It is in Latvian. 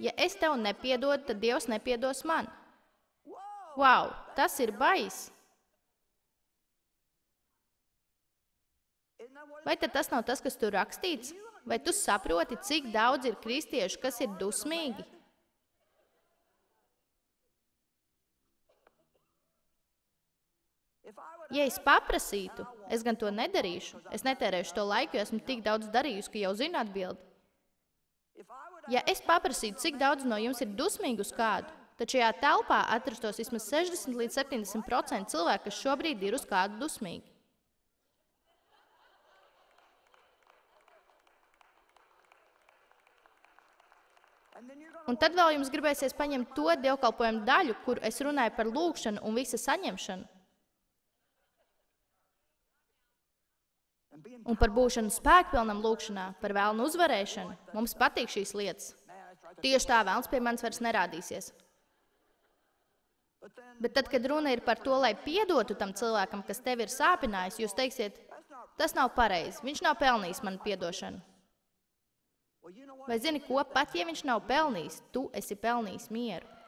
Ja es tev nepiedodu, tad Dievs nepiedos man. Wow, tas ir baisi. Vai tad tas nav tas, kas tur rakstīts? Vai tu saproti, cik daudz ir kristiešu, kas ir dusmīgi? Ja es paprasītu, es gan to nedarīšu. Es netērēšu to laiku, jo esmu tik daudz darījusi, ka jau zinu atbildi. Ja es paprasītu, cik daudz no jums ir dusmīgi uz kādu, tad šajā telpā atrastos vismaz 60 līdz 70% cilvēku, kas šobrīd ir uz kādu dusmīgi. Un tad vēl jums gribēsies paņemt to dievkalpojumu daļu, kur es runāju par lūgšanu un visa saņemšanu. Un par būšanu spēkpilnam lūgšanā, par vēlnu uzvarēšanu. Mums patīk šīs lietas. Tieši tā vēlns pie manis vairs nerādīsies. Bet tad, kad runa ir par to, lai piedotu tam cilvēkam, kas tevi ir sāpinājis, jūs teiksiet, tas nav pareizi, viņš nav pelnījis manu piedošanu. Vai zini ko, pat ja viņš nav pelnījis, tu esi pelnījis mieru.